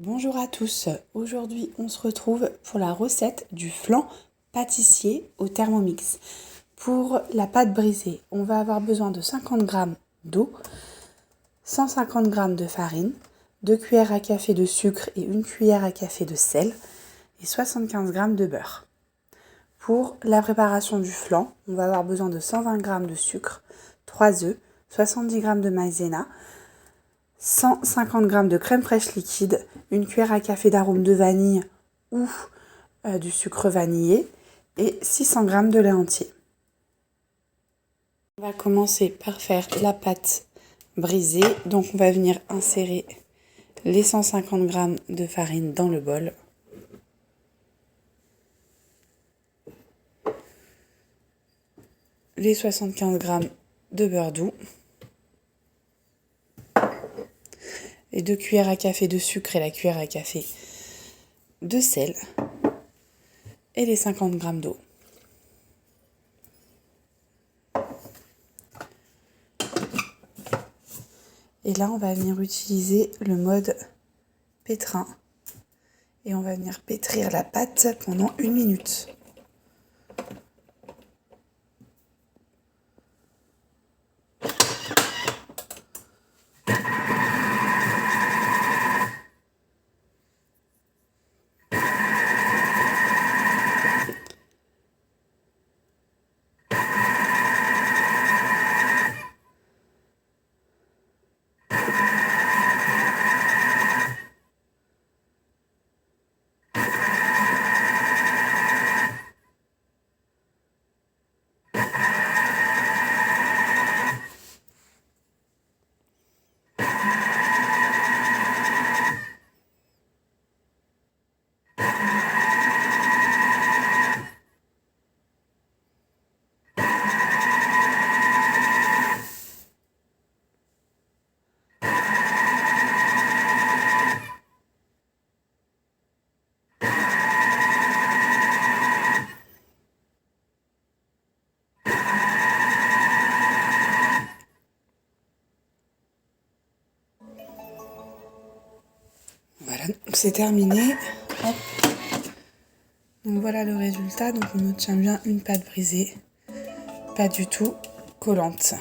Bonjour à tous, aujourd'hui on se retrouve pour la recette du flan pâtissier au Thermomix. Pour la pâte brisée, on va avoir besoin de 50 g d'eau, 150 g de farine, 2 cuillères à café de sucre et 1 cuillère à café de sel et 75 g de beurre. Pour la préparation du flan, on va avoir besoin de 120 g de sucre, 3 œufs, 70 g de maïzena, 150 g de crème fraîche liquide, 1 cuillère à café d'arôme de vanille ou du sucre vanillé et 600 g de lait entier. On va commencer par faire la pâte brisée. Donc on va venir insérer les 150 g de farine dans le bol. Les 75 g de beurre doux. Les 2 cuillères à café de sucre et la cuillère à café de sel et les 50 g d'eau. Et là, on va venir utiliser le mode pétrin et on va venir pétrir la pâte pendant 1 minute. Voilà, donc c'est terminé. Hop. Donc voilà le résultat. Donc on obtient bien une pâte brisée, pas du tout collante.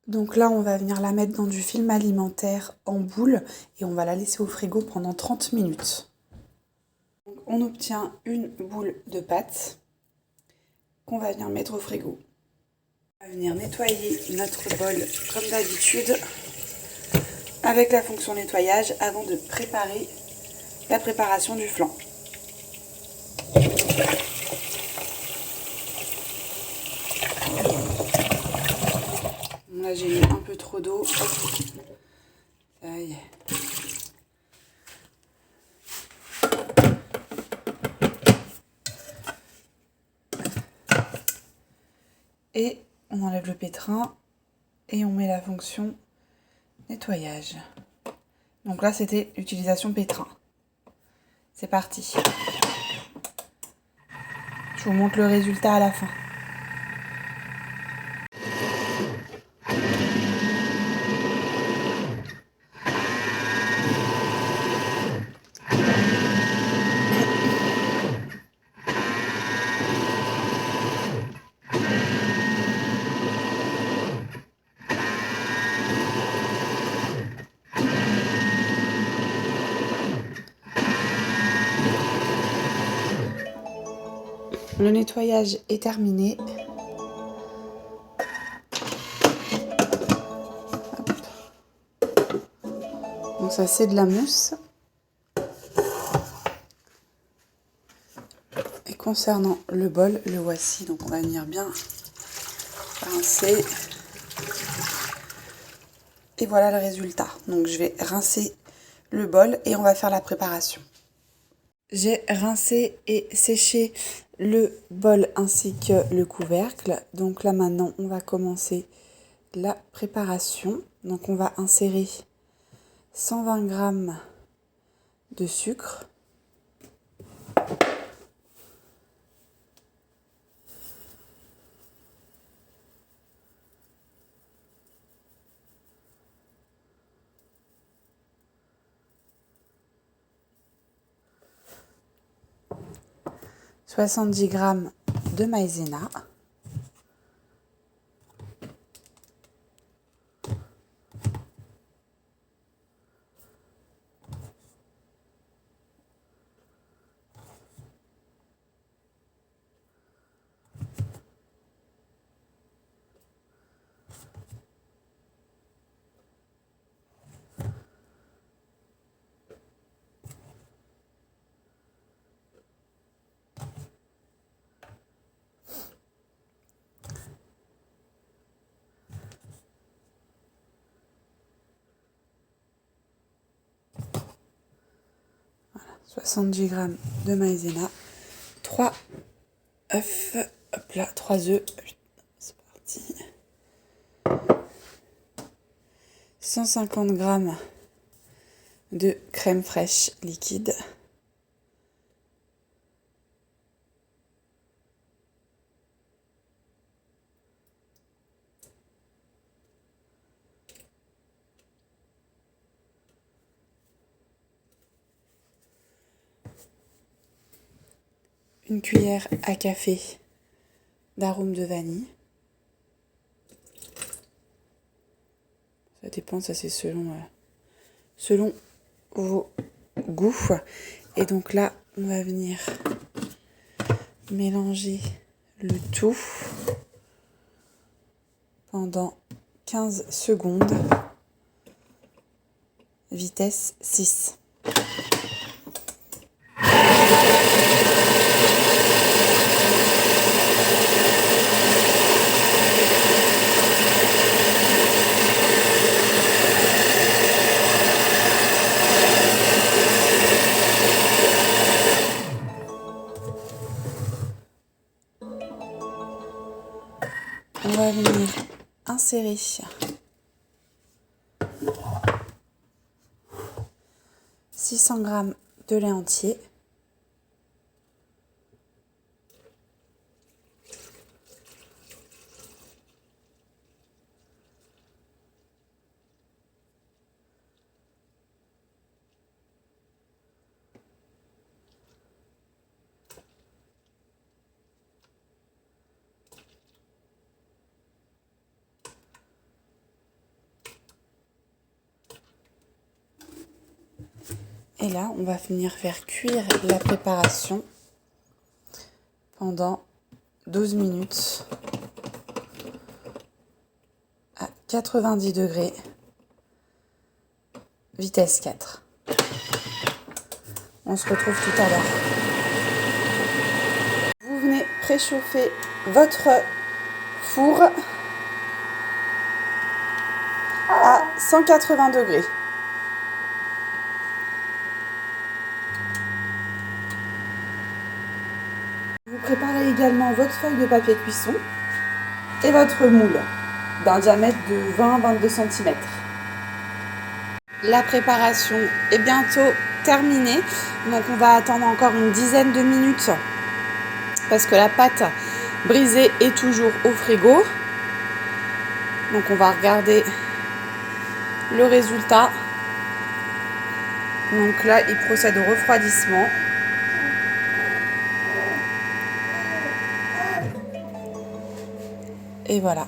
Donc là, on va venir la mettre dans du film alimentaire en boule et on va la laisser au frigo pendant 30 minutes. Donc on obtient une boule de pâte qu'on va venir mettre au frigo. On va venir nettoyer notre bol comme d'habitude avec la fonction nettoyage avant de préparer la préparation du flan. Là, j'ai mis un peu trop d'eau. Ça y est. Et on enlève le pétrin et on met la fonction nettoyage. Donc là, c'était l'utilisation pétrin. C'est parti. Je vous montre le résultat à la fin. Le nettoyage est terminé. Donc ça, c'est de la mousse. Et concernant le bol, le voici. Donc on va venir bien rincer. Et voilà le résultat. Donc je vais rincer le bol et on va faire la préparation. J'ai rincé et séché le bol ainsi que le couvercle. Donc là maintenant, on va commencer la préparation. Donc on va insérer 120 g de sucre. 70 g de maïzena. Voilà, 70 g de maïzena, 3 œufs, hop là, 3 œufs, c'est parti. 150 g de crème fraîche liquide. Une cuillère à café d'arôme de vanille. Ça dépend, ça c'est selon vos goûts. Et donc là, on va venir mélanger le tout pendant 15 secondes, vitesse 6. On va venir insérer 600 g de lait entier. Et là, on va venir faire cuire la préparation pendant 12 minutes à 90 degrés, vitesse 4. On se retrouve tout à l'heure. Vous venez préchauffer votre four à 180 degrés. Vous préparez également votre feuille de papier cuisson et votre moule d'un diamètre de 20-22 cm. La préparation est bientôt terminée, donc on va attendre encore une dizaine de minutes parce que la pâte brisée est toujours au frigo. Donc on va regarder le résultat. Donc là, il procède au refroidissement. Et voilà.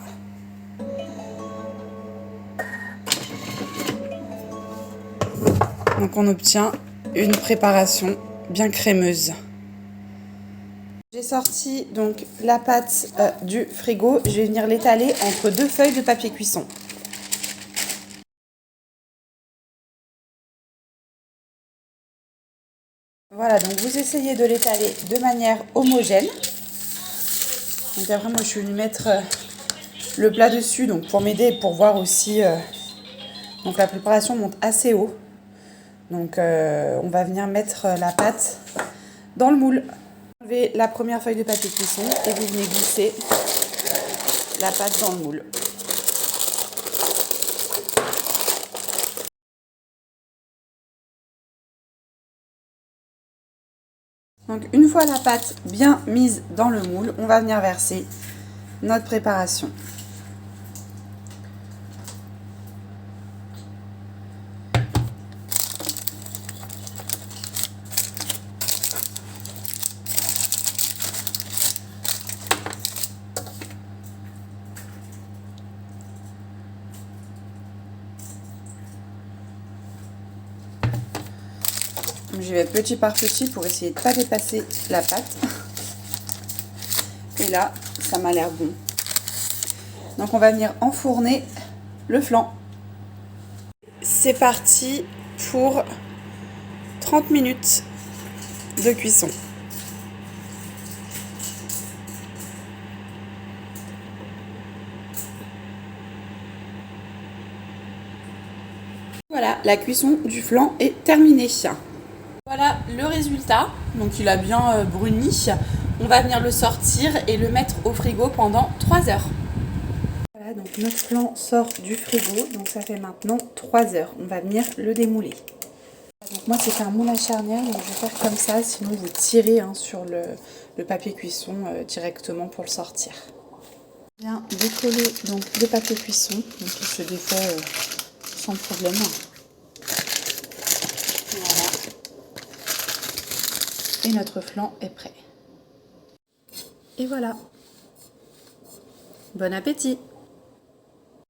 Donc on obtient une préparation bien crémeuse. J'ai sorti donc la pâte du frigo. Je vais venir l'étaler entre deux feuilles de papier cuisson. Voilà, donc vous essayez de l'étaler de manière homogène. Donc après moi je suis venue mettre le plat dessus donc pour m'aider, pour voir aussi. Donc la préparation monte assez haut. Donc on va venir mettre la pâte dans le moule. Vous enlevez la première feuille de papier cuisson et vous venez glisser la pâte dans le moule. Donc une fois la pâte bien mise dans le moule, on va venir verser notre préparation. J'y vais petit par petit pour essayer de ne pas dépasser la pâte. Et là, ça m'a l'air bon. Donc on va venir enfourner le flan. C'est parti pour 30 minutes de cuisson. Voilà, la cuisson du flan est terminée. Voilà le résultat. Donc il a bien bruni. On va venir le sortir et le mettre au frigo pendant 3 heures. Voilà, donc notre flan sort du frigo. Donc ça fait maintenant 3 heures. On va venir le démouler. Donc moi c'est un moule à charnière, donc je vais faire comme ça. Sinon vous tirez sur le papier cuisson directement pour le sortir. Bien décoller donc le papier cuisson. Donc il se défait sans problème. Voilà. Et notre flan est prêt. Et voilà. Bon appétit!